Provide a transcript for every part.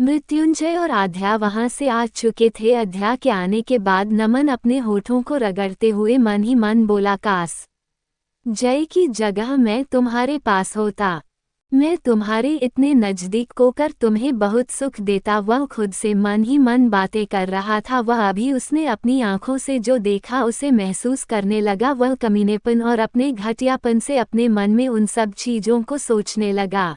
मृत्युंजय और आध्या वहां से आ चुके थे। आध्या के आने के बाद नमन अपने होठों को रगड़ते हुए मन ही मन बोला, काश जय की जगह मैं तुम्हारे पास होता, मैं तुम्हारे इतने नज़दीक होकर तुम्हें बहुत सुख देता। वह खुद से मन ही मन बातें कर रहा था। वह अभी उसने अपनी आंखों से जो देखा उसे महसूस करने लगा। वह कमीनेपन और अपने घटियापन से अपने मन में उन सब चीज़ों को सोचने लगा।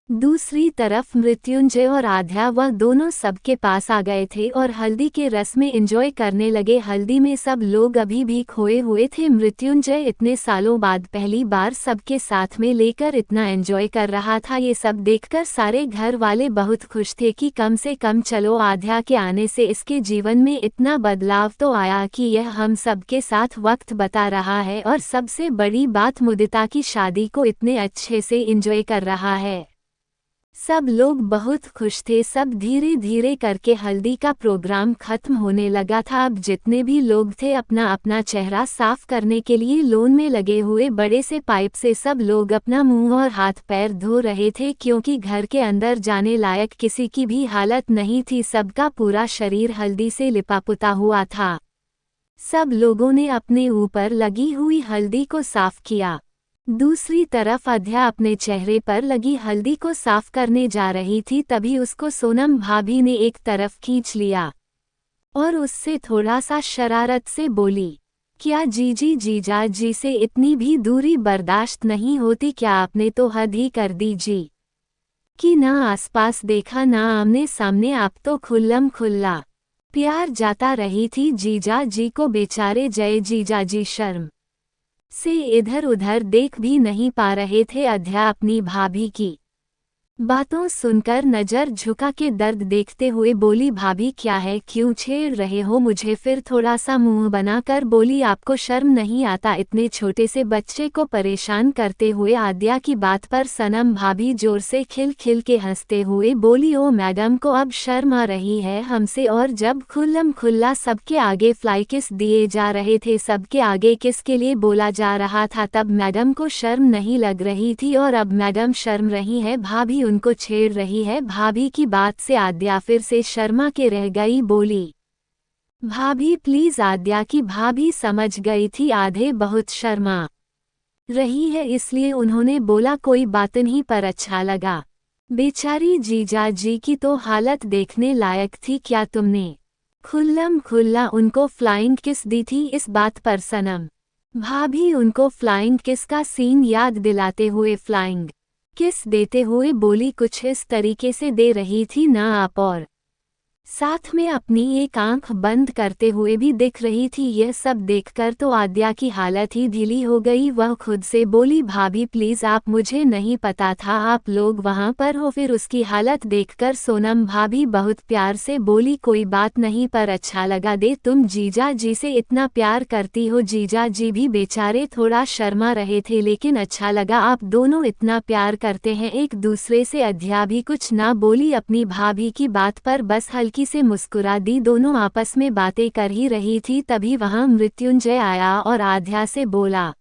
दूसरी तरफ मृत्युंजय और आध्या वह दोनों सबके पास आ गए थे और हल्दी के रस में एंजॉय करने लगे। हल्दी में सब लोग अभी भी खोए हुए थे। मृत्युंजय इतने सालों बाद पहली बार सबके साथ में लेकर इतना एंजॉय कर रहा था। ये सब देखकर सारे घर वाले बहुत खुश थे कि कम से कम चलो आध्या के आने से इसके जीवन में इतना बदलाव तो आया कि यह हम सबके साथ वक्त बता रहा है, और सबसे बड़ी बात मुदिता की शादी को इतने अच्छे से एंजॉय कर रहा है। सब लोग बहुत खुश थे। सब धीरे धीरे करके हल्दी का प्रोग्राम खत्म होने लगा था। अब जितने भी लोग थे अपना अपना चेहरा साफ करने के लिए लोन में लगे हुए बड़े से पाइप से सब लोग अपना मुंह और हाथ पैर धो रहे थे, क्योंकि घर के अंदर जाने लायक किसी की भी हालत नहीं थी। सबका पूरा शरीर हल्दी से लिपा पुता हुआ था। सब लोगों ने अपने ऊपर लगी हुई हल्दी को साफ किया। दूसरी तरफ आध्या अपने चेहरे पर लगी हल्दी को साफ करने जा रही थी, तभी उसको सोनम भाभी ने एक तरफ खींच लिया और उससे थोड़ा सा शरारत से बोली, क्या जीजी जीजा जी से इतनी भी दूरी बर्दाश्त नहीं होती क्या? आपने तो हद ही कर दी जी, कि ना आसपास देखा ना आमने सामने, आप तो खुल्लम खुल्ला प्यार जाता रही थी जीजा जी को। बेचारे जय जीजा जी शर्म से इधर उधर देख भी नहीं पा रहे थे। आध्या अपनी भाभी की बातों सुनकर नजर झुका के दर्द देखते हुए बोली, भाभी क्या है, क्यों छेड़ रहे हो मुझे? फिर थोड़ा सा मुंह बनाकर बोली, आपको शर्म नहीं आता इतने छोटे से बच्चे को परेशान करते हुए? आद्या की बात पर सनम भाभी जोर से खिल खिल के हंसते हुए बोली, ओ मैडम को अब शर्म आ रही है हमसे? और जब खुल्लम खुल्ला सबके आगे फ्लाई किस दिए जा रहे थे, सबके आगे किस के लिए बोला जा रहा था, तब मैडम को शर्म नहीं लग रही थी और अब मैडम शर्म रही है, भाभी उनको छेड़ रही है। भाभी की बात से आद्या फिर से शर्मा के रह गई, बोली, भाभी प्लीज। आद्या की भाभी समझ गई थी आधे बहुत शर्मा रही है, इसलिए उन्होंने बोला, कोई बात नहीं, पर अच्छा लगा। बेचारी जीजा जी की तो हालत देखने लायक थी, क्या तुमने खुल्लम खुल्ला उनको फ्लाइंग किस दी थी? इस बात पर सनम भाभी उनको फ्लाइंग किस का सीन याद दिलाते हुए फ्लाइंग किस देते हुए बोली, कुछ इस तरीके से दे रही थी ना आप, और साथ में अपनी एक आंख बंद करते हुए भी दिख रही थी। यह सब देखकर तो आद्या की हालत ही ढीली हो गई। वह खुद से बोली, भाभी प्लीज आप, मुझे नहीं पता था आप लोग वहां पर हो। फिर उसकी हालत देखकर सोनम भाभी बहुत प्यार से बोली, कोई बात नहीं, पर अच्छा लगा दे तुम जीजा जी से इतना प्यार करती हो। जीजा जी भी बेचारे थोड़ा शर्मा रहे थे, लेकिन अच्छा लगा आप दोनों इतना प्यार करते हैं एक दूसरे से। आद्या भी कुछ ना बोली, अपनी भाभी की बात पर बस हल्की से मुस्कुरा दी। दोनों आपस में बातें कर ही रही थी, तभी वहां मृत्युंजय आया और आध्या से बोला,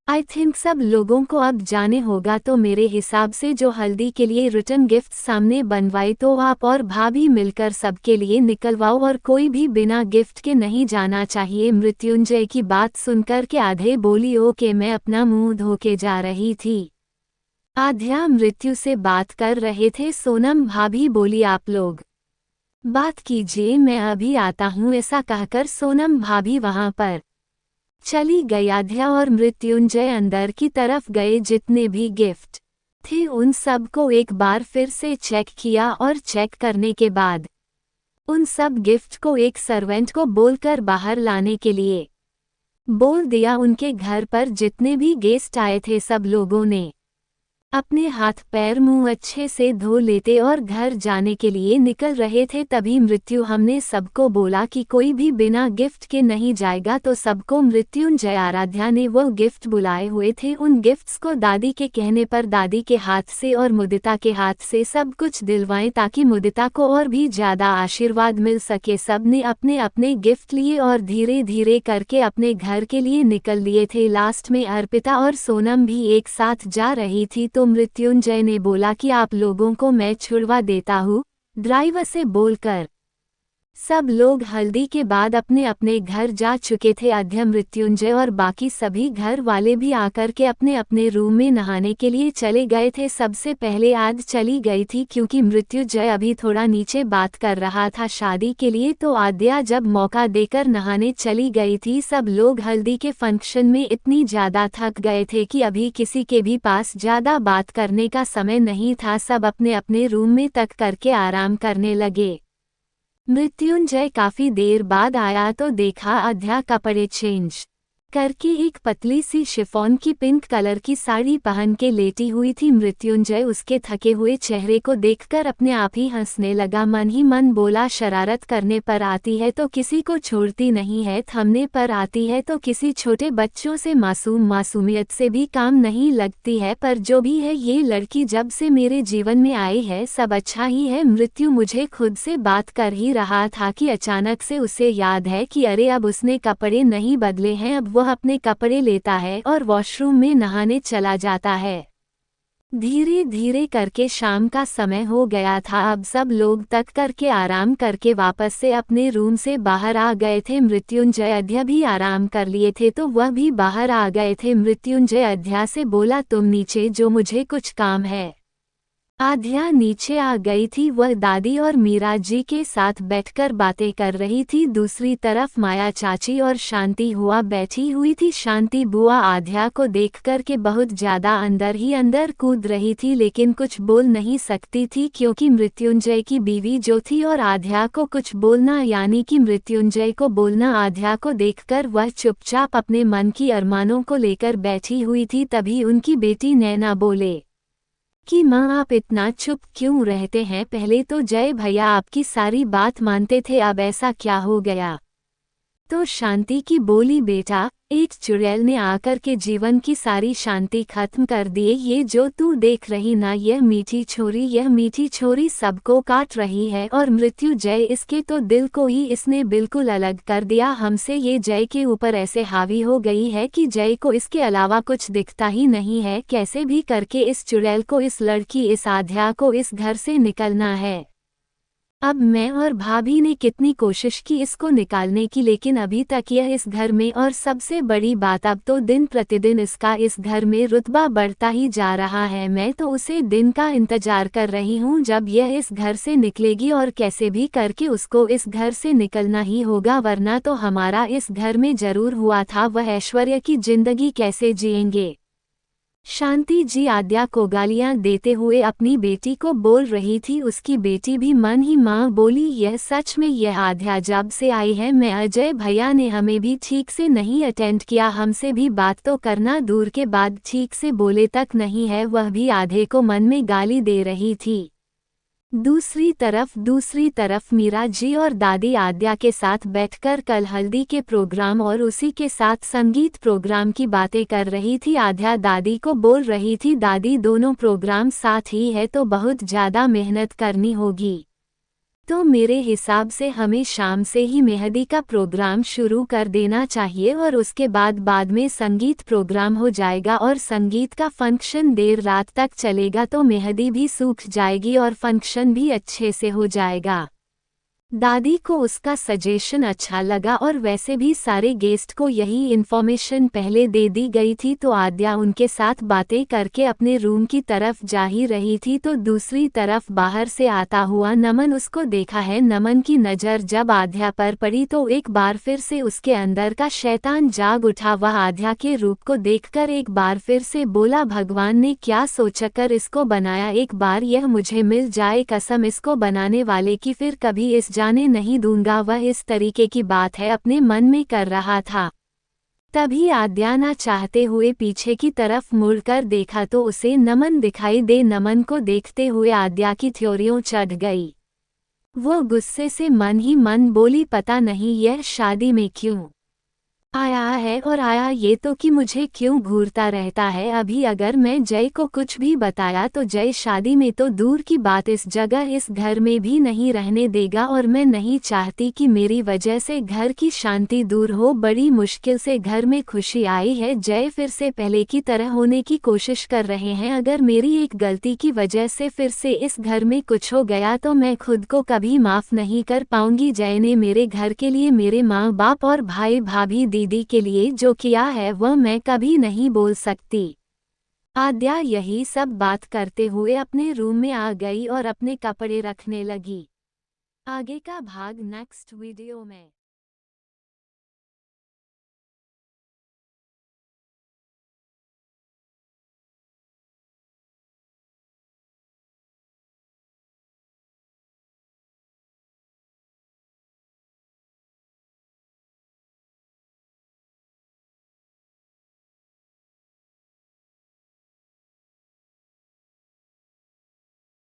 आई थिंक सब लोगों को अब जाने होगा, तो मेरे हिसाब से जो हल्दी के लिए रिटर्न गिफ्ट सामने बनवाई तो आप और भाभी मिलकर सबके लिए निकलवाओ, और कोई भी बिना गिफ्ट के नहीं जाना चाहिए। मृत्युंजय की बात सुनकर के आधे बोली, ओके मैं अपना मुंह धो के जा रही थी। आध्या मृत्यु से बात कर रहे थे। सोनम भाभी बोली, आप लोग बात कीजिए, मैं अभी आता हूँ। ऐसा कहकर सोनम भाभी वहां पर चली गई। आध्या और मृत्युंजय अंदर की तरफ गए। जितने भी गिफ्ट थे उन सब को एक बार फिर से चेक किया, और चेक करने के बाद उन सब गिफ्ट को एक सर्वेंट को बोलकर बाहर लाने के लिए बोल दिया। उनके घर पर जितने भी गेस्ट आए थे सब लोगों ने अपने हाथ पैर मुंह अच्छे से धो लेते और घर जाने के लिए निकल रहे थे। तभी मृत्यु हमने सबको बोला कि कोई भी बिना गिफ्ट के नहीं जाएगा, तो सबको मृत्युंजय आराध्या ने वो गिफ्ट बुलाए हुए थे, उन गिफ्ट्स को दादी के कहने पर दादी के हाथ से और मुदिता के हाथ से सब कुछ दिलवाएं, ताकि मुदिता को और भी ज्यादा आशीर्वाद मिल सके। सब ने अपने अपने गिफ्ट लिए और धीरे धीरे करके अपने घर के लिए निकल लिए थे। लास्ट में अर्पिता और सोनम भी एक साथ जा रही थी, तो मृत्युंजय ने बोला कि आप लोगों को मैं छुड़वा देता हूँ, ड्राइवर से बोलकर। सब लोग हल्दी के बाद अपने अपने घर जा चुके थे। आद्या, मृत्युंजय और बाकी सभी घर वाले भी आकर के अपने अपने रूम में नहाने के लिए चले गए थे। सबसे पहले आद चली गई थी क्योंकि मृत्युंजय अभी थोड़ा नीचे बात कर रहा था शादी के लिए, तो आद्या जब मौका देकर नहाने चली गई थी। सब लोग हल्दी के फंक्शन में इतनी ज्यादा थक गए थे कि अभी किसी के भी पास ज्यादा बात करने का समय नहीं था। सब अपने अपने रूम में तक करके आराम करने लगे। मृत्युंजय काफी देर बाद आया तो देखा आद्या कपड़े चेंज करके एक पतली सी शिफॉन की पिंक कलर की साड़ी पहन के लेटी हुई थी। मृत्युंजय उसके थके हुए चेहरे को देखकर अपने आप ही हंसने लगा। मन ही मन बोला, शरारत करने पर आती है तो किसी को छोड़ती नहीं है, थमने पर आती है तो किसी छोटे बच्चों से मासूमियत से भी काम नहीं लगती है। पर जो भी है ये लड़की जब से मेरे जीवन में आई है सब अच्छा ही है। मृत्यु मुझे खुद से बात कर ही रहा था कि अचानक से उसे याद है कि अरे अब उसने कपड़े नहीं बदले हैं। अब वह अपने कपड़े लेता है और वॉशरूम में नहाने चला जाता है। धीरे धीरे करके शाम का समय हो गया था। अब सब लोग तक करके आराम करके वापस से अपने रूम से बाहर आ गए थे। मृत्युंजय अद्या भी आराम कर लिए थे तो वह भी बाहर आ गए थे। मृत्युंजय अद्या से बोला, तुम नीचे जो, मुझे कुछ काम है। आद्या नीचे आ गई थी। वह दादी और मीरा जी के साथ बैठकर बातें कर रही थी। दूसरी तरफ माया चाची और शांति हुआ बैठी हुई थी। शांति बुआ आद्या को देखकर के बहुत ज्यादा अंदर ही अंदर कूद रही थी, लेकिन कुछ बोल नहीं सकती थी क्योंकि मृत्युंजय की बीवी जो थी और आद्या को कुछ बोलना यानी कि मृत्युंजय को बोलना। आद्या को देखकर वह चुपचाप अपने मन की अरमानों को लेकर बैठी हुई थी। तभी उनकी बेटी नैना बोले कि माँ, आप इतना चुप क्यों रहते हैं? पहले तो जय भैया आपकी सारी बात मानते थे, अब ऐसा क्या हो गया? तो शांति की बोली, बेटा, एक चुड़ैल ने आकर के जीवन की सारी शांति खत्म कर दिए। ये जो तू देख रही ना, यह मीठी छोरी सबको काट रही है और मृत्युंजय इसके तो दिल को ही इसने बिल्कुल अलग कर दिया हमसे। ये जय के ऊपर ऐसे हावी हो गई है कि जय को इसके अलावा कुछ दिखता ही नहीं है। कैसे भी करके इस चुड़ैल को, इस लड़की, इस आद्या को इस घर से निकलना है। अब मैं और भाभी ने कितनी कोशिश की इसको निकालने की, लेकिन अभी तक यह इस घर में, और सबसे बड़ी बात अब तो दिन प्रतिदिन इसका इस घर में रुतबा बढ़ता ही जा रहा है। मैं तो उसे दिन का इंतजार कर रही हूँ जब यह इस घर से निकलेगी, और कैसे भी करके उसको इस घर से निकलना ही होगा, वरना तो हमारा इस घर में जरूर हुआ था वह ऐश्वर्य की जिंदगी कैसे जिएंगे। शांति जी आद्या को गालियां देते हुए अपनी बेटी को बोल रही थी। उसकी बेटी भी मन ही मां बोली, यह सच में यह आद्या जब से आई है, मैं अजय भैया ने हमें भी ठीक से नहीं अटेंड किया, हमसे भी बात तो करना दूर के बाद ठीक से बोले तक नहीं है। वह भी आधे को मन में गाली दे रही थी। दूसरी तरफ मीरा जी और दादी आद्या के साथ बैठकर कल हल्दी के प्रोग्राम और उसी के साथ संगीत प्रोग्राम की बातें कर रही थी। आद्या दादी को बोल रही थी, दादी दोनों प्रोग्राम साथ ही है तो बहुत ज़्यादा मेहनत करनी होगी, तो मेरे हिसाब से हमें शाम से ही मेहंदी का प्रोग्राम शुरू कर देना चाहिए और उसके बाद में संगीत प्रोग्राम हो जाएगा, और संगीत का फंक्शन देर रात तक चलेगा तो मेहंदी भी सूख जाएगी और फंक्शन भी अच्छे से हो जाएगा। दादी को उसका सजेशन अच्छा लगा और वैसे भी सारे गेस्ट को यही इन्फॉर्मेशन पहले दे दी गई थी, तो आद्या उनके साथ बातें करके अपने रूम की तरफ जा ही रही थी। तो दूसरी तरफ बाहर से आता हुआ नमन उसको देखा है। नमन की नज़र जब आद्या पर पड़ी तो एक बार फिर से उसके अंदर का शैतान जाग उठा। वह आद्या के रूप को देखकर एक बार फिर से बोला, भगवान ने क्या सोचकर इसको बनाया, एक बार यह मुझे मिल जाए, कसम इसको बनाने वाले की, फिर कभी इस जाने नहीं दूंगा। वह इस तरीके की बात है अपने मन में कर रहा था। तभी आद्या ना चाहते हुए पीछे की तरफ मुड़कर देखा तो उसे नमन दिखाई दे। नमन को देखते हुए आद्या की थ्योरियों चढ़ गई। वो गुस्से से मन ही मन बोली, पता नहीं यह शादी में क्यों आया है और आया ये तो कि मुझे क्यों घूरता रहता है। अभी अगर मैं जय को कुछ भी बताया तो जय शादी में तो दूर की बात इस जगह इस घर में भी नहीं रहने देगा, और मैं नहीं चाहती कि मेरी वजह से घर की शांति दूर हो। बड़ी मुश्किल से घर में खुशी आई है। जय फिर से पहले की तरह होने की कोशिश कर रहे हैं। अगर मेरी एक गलती की वजह से फिर से इस घर में कुछ हो गया तो मैं खुद को कभी माफ नहीं कर पाऊंगी। जय ने मेरे घर के लिए, मेरे माँ बाप और भाई भाभी दीदी के लिए जो किया है वह मैं कभी नहीं बोल सकती। आद्या यही सब बात करते हुए अपने रूम में आ गई और अपने कपड़े रखने लगी। आगे का भाग नेक्स्ट वीडियो में।